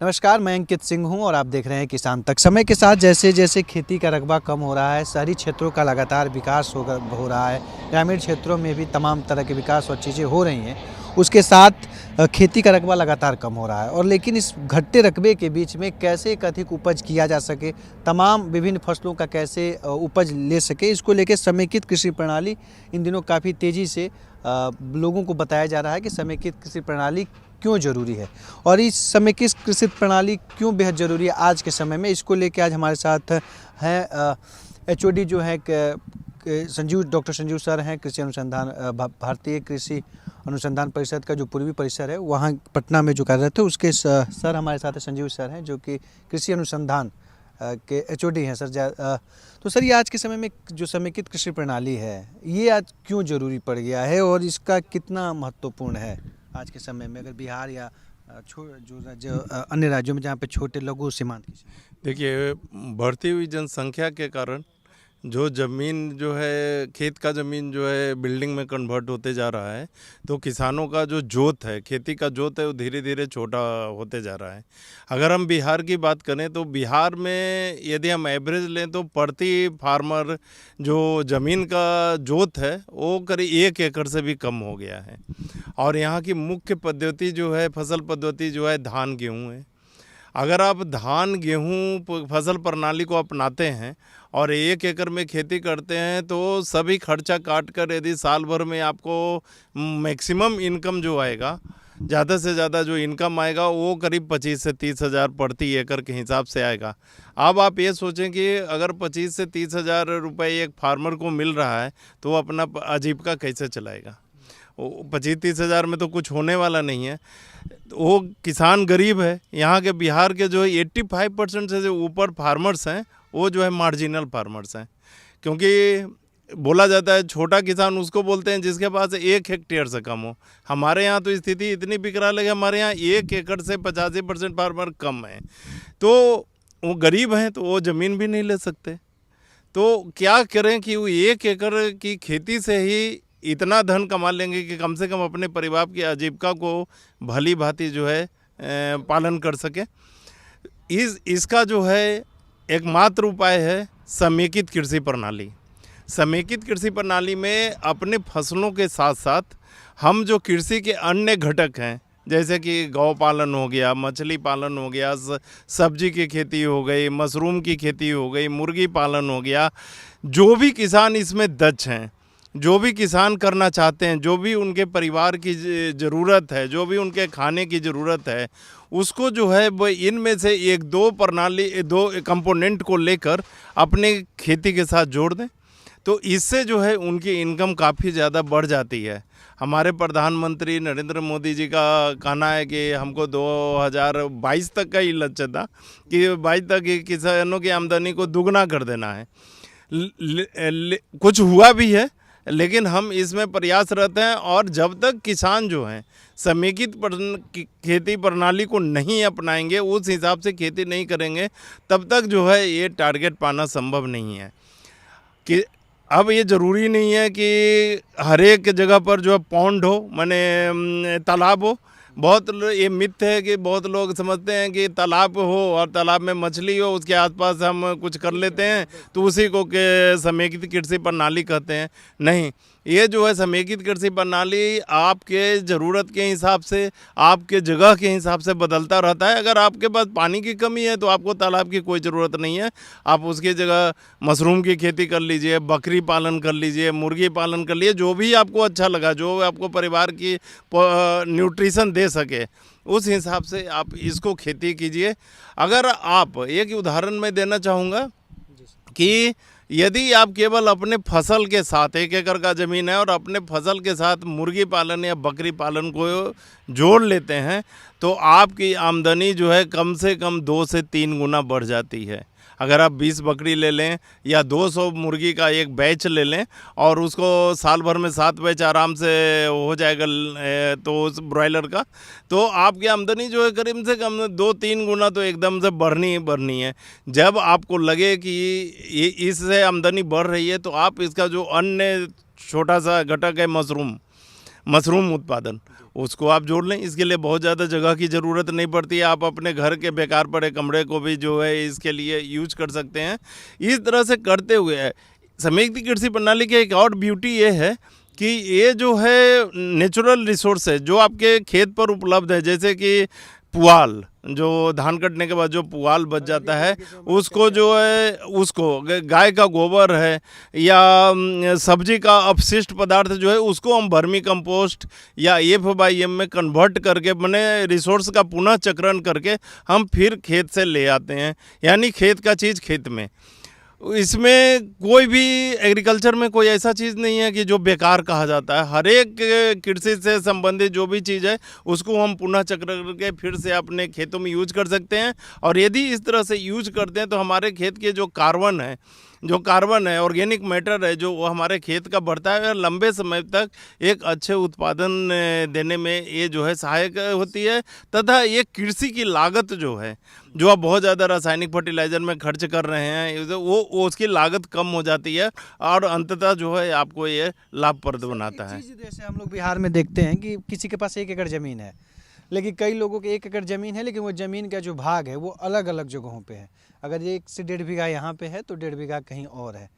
नमस्कार, मैं अंकित सिंह हूं और आप देख रहे हैं किसान तक। समय के साथ जैसे जैसे खेती का रकबा कम हो रहा है, शहरी क्षेत्रों का लगातार विकास हो रहा है, ग्रामीण क्षेत्रों में भी तमाम तरह के विकास और चीज़ें हो रही हैं। उसके साथ खेती का रकबा लगातार कम हो रहा है और लेकिन इस घटते रकबे के बीच में कैसे एक अधिक उपज किया जा सके, तमाम विभिन्न फसलों का कैसे उपज ले सके, इसको लेकर समेकित कृषि प्रणाली इन दिनों काफ़ी तेज़ी से लोगों को बताया जा रहा है कि समेकित कृषि प्रणाली क्यों ज़रूरी है और इस समेकित कृषि प्रणाली क्यों बेहद ज़रूरी है आज के समय में। इसको लेके आज हमारे साथ हैं एचओडी जो है डॉक्टर संजीव सर हैं, कृषि अनुसंधान भारतीय कृषि अनुसंधान परिषद का जो पूर्वी परिसर है वहाँ पटना में जो कार्यरत है उसके सर हमारे साथ संजीव सर हैं जो कि कृषि अनुसंधान के एचओडी हैं सर। तो सर, ये आज के समय में जो समेकित कृषि प्रणाली है ये आज क्यों ज़रूरी पड़ गया है और इसका कितना महत्वपूर्ण है आज के समय में, अगर बिहार या जो अन्य राज्यों में जहाँ पे छोटे लघु सीमांत की। देखिए, बढ़ती हुई जनसंख्या के कारण जो ज़मीन जो है, खेत का ज़मीन जो है बिल्डिंग में कन्वर्ट होते जा रहा है, तो किसानों का जो जोत है, खेती का जोत है, वो धीरे धीरे छोटा होते जा रहा है। अगर हम बिहार की बात करें तो बिहार में यदि हम एवरेज लें तो प्रति फार्मर जो ज़मीन का जोत है वो करीब 1 एकड़ से भी कम हो गया है। और यहाँ की मुख्य पद्धति जो है, फसल पद्धति जो है, धान गेहूँ है। अगर आप धान गेहूँ फसल प्रणाली को अपनाते हैं और 1 एकड़ में खेती करते हैं तो सभी खर्चा काट कर यदि साल भर में आपको मैक्सिमम इनकम जो आएगा, ज़्यादा से ज़्यादा जो इनकम आएगा वो करीब 25 से 30 हज़ार प्रति एकड़ के हिसाब से आएगा। अब आप ये सोचें कि अगर 25 से 30 हज़ार रुपये एक फार्मर को मिल रहा है तो वो अपना आजीविका कैसे चलाएगा। 25-30 हज़ार में तो कुछ होने वाला नहीं है। वो किसान गरीब है। यहाँ के बिहार के जो 85% से जो ऊपर फार्मर्स हैं वो जो है मार्जिनल फार्मर्स हैं, क्योंकि बोला जाता है छोटा किसान उसको बोलते हैं जिसके पास 1 हेक्टेयर से कम हो। हमारे यहाँ तो स्थिति इतनी विकराल है कि हमारे यहाँ 1 एकड़ से 85% फार्मर कम है, तो वो गरीब हैं तो वो ज़मीन भी नहीं ले सकते। तो क्या करें कि वो 1 एकड़ की खेती से ही इतना धन कमा लेंगे कि कम से कम अपने परिवार की आजीविका को भली भांति जो है पालन कर सके। इसका जो है एकमात्र उपाय है समेकित कृषि प्रणाली। समेकित कृषि प्रणाली में अपने फसलों के साथ साथ हम जो कृषि के अन्य घटक हैं, जैसे कि गौ पालन हो गया, मछली पालन हो गया, सब्जी की खेती हो गई, मशरूम की खेती हो गई, मुर्गी पालन हो गया, जो भी किसान इसमें दक्ष हैं, जो भी किसान करना चाहते हैं, जो भी उनके परिवार की ज़रूरत है, जो भी उनके खाने की ज़रूरत है, उसको जो है वो इनमें से 1-2 प्रणाली 2 कंपोनेंट को लेकर अपने खेती के साथ जोड़ दें तो इससे जो है उनकी इनकम काफ़ी ज़्यादा बढ़ जाती है। हमारे प्रधानमंत्री नरेंद्र मोदी जी का कहना है कि हमको 2022 तक का ही लक्ष्य था कि 22 तक किसानों की आमदनी को दुगना कर देना है। कुछ हुआ भी है, लेकिन हम इसमें प्रयासरत हैं और जब तक किसान जो हैं समेकित खेती प्रणाली को नहीं अपनाएंगे, उस हिसाब से खेती नहीं करेंगे, तब तक जो है ये टारगेट पाना संभव नहीं है। कि अब ये ज़रूरी नहीं है कि हर एक जगह पर जो है पॉन्ड हो, माने तालाब हो। बहुत ये मिथ है कि बहुत लोग समझते हैं कि तालाब हो और तालाब में मछली हो, उसके आसपास हम कुछ कर लेते हैं तो उसी को के समेकित कृषि प्रणाली कहते हैं। नहीं, ये जो है समेकित कृषि प्रणाली आपके ज़रूरत के हिसाब से, आपके जगह के हिसाब से बदलता रहता है। अगर आपके पास पानी की कमी है तो आपको तालाब की कोई ज़रूरत नहीं है, आप उसकी जगह मशरूम की खेती कर लीजिए, बकरी पालन कर लीजिए, मुर्गी पालन कर लीजिए, जो भी आपको अच्छा लगा, जो आपको परिवार की न्यूट्रिशन दे सके, उस हिसाब से आप इसको खेती कीजिए। अगर आप एक उदाहरण मैं देना चाहूँगा कि यदि आप केवल अपने फसल के साथ 1 एकड़ का ज़मीन है और अपने फसल के साथ मुर्गी पालन या बकरी पालन को जोड़ लेते हैं तो आपकी आमदनी जो है कम से कम 2 से 3 गुना बढ़ जाती है। अगर आप 20 बकरी ले लें या 200 मुर्गी का एक बैच ले लें और उसको साल भर में 7 बैच आराम से हो जाएगा तो उस ब्रॉयलर का, तो आपकी आमदनी जो है करीब से कम 2-3 गुना तो एकदम से बढ़नी ही बढ़नी है। जब आपको लगे कि ये इससे आमदनी बढ़ रही है तो आप इसका जो अन्य छोटा सा घटक है मशरूम उत्पादन, उसको आप जोड़ लें। इसके लिए बहुत ज़्यादा जगह की ज़रूरत नहीं पड़ती है, आप अपने घर के बेकार पड़े कमरे को भी जो है इसके लिए यूज कर सकते हैं। इस तरह से करते हुए समेकित कृषि प्रणाली की एक और ब्यूटी ये है कि ये जो है नेचुरल रिसोर्स है जो आपके खेत पर उपलब्ध है, जैसे कि पुआल, जो धान कटने के बाद जो पुआल बच जाता है उसको जो है उसको गाय का गोबर है या सब्जी का अपशिष्ट पदार्थ जो है उसको हम वर्मी कंपोस्ट या FYM में कन्वर्ट करके अपने रिसोर्स का पुनः चक्रण करके हम फिर खेत से ले आते हैं, यानी खेत का चीज़ खेत में। इसमें कोई भी एग्रीकल्चर में कोई ऐसा चीज़ नहीं है कि जो बेकार कहा जाता है। हर एक कृषि से संबंधित जो भी चीज़ है उसको हम पुनः चक्र करके फिर से अपने खेतों में यूज कर सकते हैं। और यदि इस तरह से यूज करते हैं तो हमारे खेत के जो कार्बन है ऑर्गेनिक मैटर है जो वो हमारे खेत का बढ़ता है और लंबे समय तक एक अच्छे उत्पादन देने में ये जो है सहायक होती है। तथा ये कृषि की लागत जो है, जो आप बहुत ज़्यादा रासायनिक फर्टिलाइज़र में खर्च कर रहे हैं वो उसकी लागत कम हो जाती है और अंततः जो है आपको ये लाभप्रद बनाता है। जैसे हम लोग बिहार में देखते हैं कि किसी के पास 1 एकड़ ज़मीन है, लेकिन कई लोगों के 1 एकड़ ज़मीन है, लेकिन वो ज़मीन का जो भाग है वो अलग अलग जगहों पे है। अगर 1 से 1.5 बीघा यहाँ पे है तो 1.5 बीघा कहीं और है।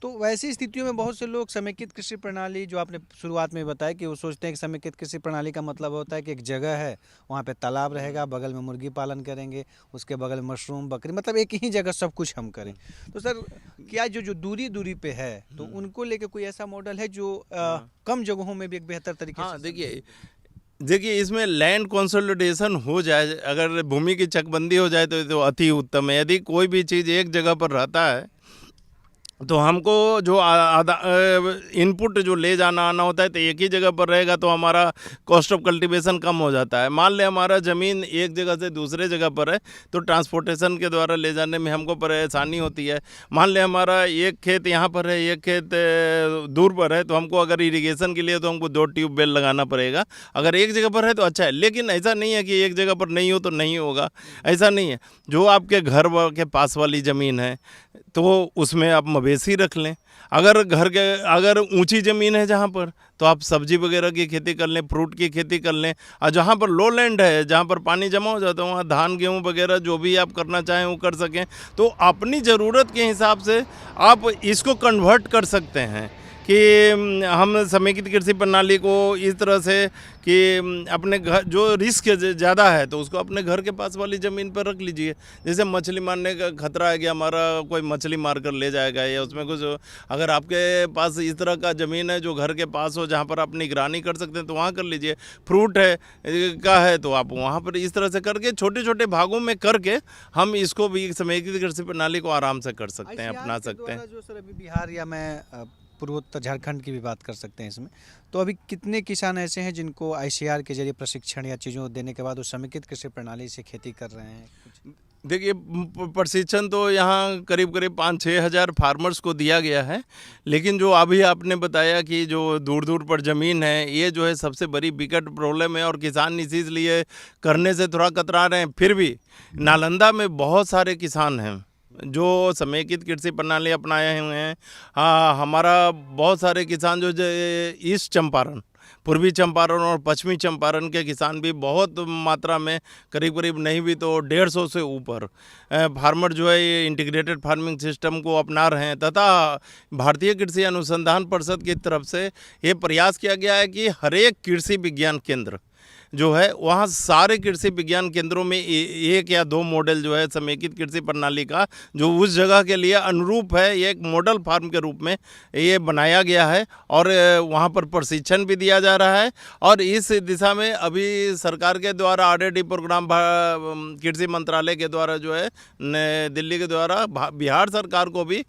तो वैसी स्थितियों में बहुत से लोग समेकित कृषि प्रणाली, जो आपने शुरुआत में बताया कि वो सोचते हैं कि समेकित कृषि प्रणाली का मतलब होता है कि एक जगह है, वहाँ पे तालाब रहेगा, बगल में मुर्गी पालन करेंगे, उसके बगल में मशरूम, बकरी, मतलब एक ही जगह सब कुछ हम करें। तो सर क्या जो दूरी पे है तो उनको लेके कोई ऐसा मॉडल है जो कम जगहों में भी एक बेहतर तरीके से? हाँ, देखिए इसमें लैंड कंसोलिडेशन हो जाए, अगर भूमि की चकबंदी हो जाए तो अति उत्तम है। यदि कोई भी चीज़ एक जगह पर रहता है तो हमको जो इनपुट जो ले जाना आना होता है तो एक ही जगह पर रहेगा तो हमारा कॉस्ट ऑफ कल्टीवेशन कम हो जाता है। मान ले हमारा ज़मीन एक जगह से दूसरे जगह पर है तो ट्रांसपोर्टेशन के द्वारा ले जाने में हमको परेशानी होती है। मान ले हमारा एक खेत यहाँ पर है, एक खेत दूर पर है, तो हमको अगर इरिगेशन के लिए तो हमको 2 ट्यूबवेल लगाना पड़ेगा। अगर एक जगह पर है तो अच्छा है, लेकिन ऐसा नहीं है कि एक जगह पर नहीं हो तो नहीं होगा, ऐसा नहीं है। जो आपके घर के पास वाली ज़मीन है तो उसमें आप मवेशी रख लें। अगर ऊंची ज़मीन है जहाँ पर तो आप सब्जी वगैरह की खेती कर लें, फ्रूट की खेती कर लें। और जहाँ पर लो लैंड है, जहाँ पर पानी जमा हो जाता है, वहाँ धान गेहूँ वगैरह जो भी आप करना चाहें वो कर सकें। तो अपनी ज़रूरत के हिसाब से आप इसको कन्वर्ट कर सकते हैं कि हम समेकित कृषि प्रणाली को इस तरह से कि अपने घर जो रिस्क ज़्यादा है तो उसको अपने घर के पास वाली ज़मीन पर रख लीजिए। जैसे मछली मारने का खतरा है कि हमारा कोई मछली मार कर ले जाएगा या उसमें कुछ, अगर आपके पास इस तरह का ज़मीन है जो घर के पास हो जहाँ पर आप निगरानी कर सकते हैं तो वहाँ कर लीजिए। फ्रूट है तो आप वहाँ पर इस तरह से करके छोटे छोटे भागों में करके हम इसको भी समेकित कृषि प्रणाली को आराम से कर सकते हैं, अपना सकते हैं। जो सर अभी बिहार या मैं पूर्वोत्तर झारखंड की भी बात कर सकते हैं इसमें, तो अभी कितने किसान ऐसे हैं जिनको ICR के जरिए प्रशिक्षण या चीज़ों देने के बाद वो समेकित कृषि प्रणाली से खेती कर रहे हैं? देखिए प्रशिक्षण तो यहाँ करीब 5-6 हज़ार फार्मर्स को दिया गया है, लेकिन जो अभी आपने बताया कि जो दूर दूर पर ज़मीन है ये जो है सबसे बड़ी विकट प्रॉब्लम है और किसान इसीलिए करने से थोड़ा कतरा रहे हैं। फिर भी नालंदा में बहुत सारे किसान हैं जो समेकित कृषि प्रणाली अपनाए हुए हैं। हाँ, हमारा बहुत सारे किसान जो ईस्ट चंपारण, पूर्वी चंपारण और पश्चिमी चंपारण के किसान भी बहुत मात्रा में करीब नहीं भी तो 150 से ऊपर फार्मर जो है ये इंटीग्रेटेड फार्मिंग सिस्टम को अपना रहे हैं। तथा भारतीय कृषि अनुसंधान परिषद की तरफ से ये प्रयास किया गया है कि हर एक कृषि विज्ञान केंद्र जो है वहाँ सारे कृषि विज्ञान केंद्रों में 1 या 2 मॉडल जो है समेकित कृषि प्रणाली का जो उस जगह के लिए अनुरूप है, ये एक मॉडल फार्म के रूप में ये बनाया गया है और वहाँ पर प्रशिक्षण भी दिया जा रहा है। और इस दिशा में अभी सरकार के द्वारा RD प्रोग्राम कृषि मंत्रालय के द्वारा जो है दिल्ली के द्वारा बिहार सरकार को भी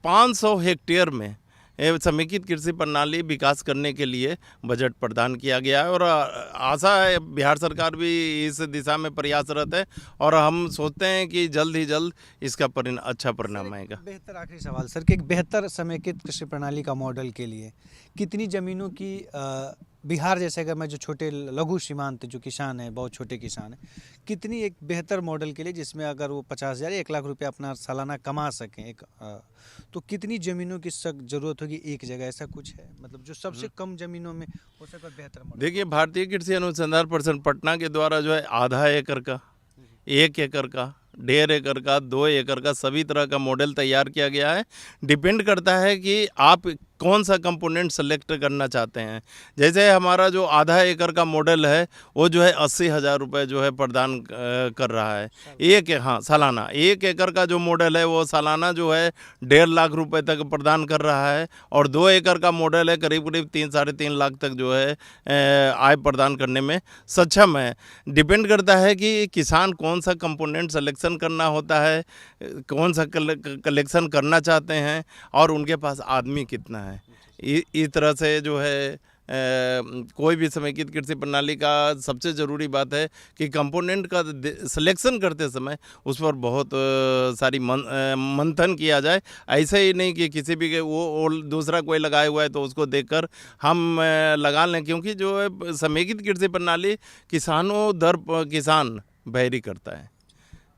500 हेक्टेयर में समेकित कृषि प्रणाली विकास करने के लिए बजट प्रदान किया गया है और आशा है बिहार सरकार भी इस दिशा में प्रयासरत है और हम सोचते हैं कि जल्द ही जल्द इसका अच्छा परिणाम आएगा। बेहतर आखिरी सवाल सर कि एक बेहतर समेकित कृषि प्रणाली का मॉडल के लिए कितनी ज़मीनों की बिहार जैसे अगर मैं जो छोटे लघु सीमांत जो किसान हैं, बहुत छोटे किसान हैं, कितनी एक बेहतर मॉडल के लिए जिसमें अगर वो 50,000 1 लाख रुपया अपना सालाना कमा सकें तो कितनी ज़मीनों की ज़रूरत होगी एक जगह, ऐसा कुछ है मतलब जो सबसे कम ज़मीनों में हो सके बेहतर मॉडल? देखिए, भारतीय कृषि अनुसंधान परिषद पटना के द्वारा जो है आधा एकड़ का, 1 एकड़ का, 1.5 एकड़ का, 2 एकड़ का सभी तरह का मॉडल तैयार किया गया है। डिपेंड करता है कि आप कौन सा कंपोनेंट सेलेक्ट करना चाहते हैं। जैसे हमारा जो आधा एकड़ का मॉडल है वो जो है 80,000 रुपये जो है प्रदान कर रहा है सालाना। 1 एकड़ का जो मॉडल है वो सालाना जो है 1.5 लाख रुपए तक प्रदान कर रहा है, और 2 एकड़ का मॉडल है करीब 3 साढ़े 3 लाख तक जो है आय प्रदान करने में सक्षम है। डिपेंड करता है कि किसान कौन सा कंपोनेंट सिलेक्शन करना होता है, कौन सा कलेक्शन करना चाहते हैं, और उनके पास आदमी कितना है। इस तरह से जो है कोई भी समेकित कृषि प्रणाली का सबसे ज़रूरी बात है कि कंपोनेंट का सिलेक्शन करते समय उस पर बहुत सारी मंथन किया जाए। ऐसे ही नहीं कि किसी भी वो दूसरा कोई लगाया हुआ है तो उसको देखकर हम लगा लें, क्योंकि जो है समेकित कृषि प्रणाली किसानों दर किसान वैरी करता है।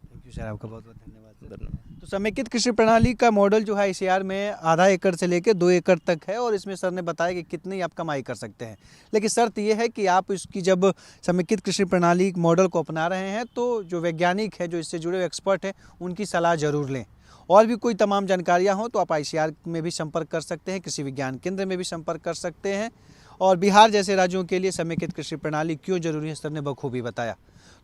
थैंक यू सर, आपका बहुत बहुत धन्यवाद। तो समेकित कृषि प्रणाली का मॉडल जो है ICR में आधा एकड़ से लेकर 2 एकड़ तक है, और इसमें सर ने बताया कि कितनी आप कमाई कर सकते हैं। लेकिन शर्त ये है कि आप इसकी जब समेकित कृषि प्रणाली मॉडल को अपना रहे हैं तो जो वैज्ञानिक है, जो इससे जुड़े हुए एक्सपर्ट हैं, उनकी सलाह ज़रूर लें। और भी कोई तमाम जानकारियाँ हों तो आप ICR में भी संपर्क कर सकते हैं, कृषि विज्ञान केंद्र में भी संपर्क कर सकते हैं। और बिहार जैसे राज्यों के लिए समेकित कृषि प्रणाली क्यों जरूरी है, सर ने बखूबी बताया।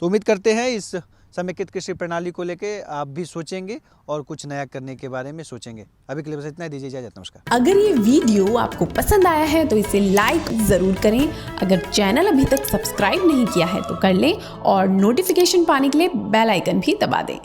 तो उम्मीद करते हैं इस समेकित कृषि प्रणाली को लेके आप भी सोचेंगे और कुछ नया करने के बारे में सोचेंगे। अभी के लिए बस इतना ही, दीजिए इजाजत, नमस्कार। अगर ये वीडियो आपको पसंद आया है तो इसे लाइक जरूर करें। अगर चैनल अभी तक सब्सक्राइब नहीं किया है तो कर लें, और नोटिफिकेशन पाने के लिए बेल आइकन भी दबा दें।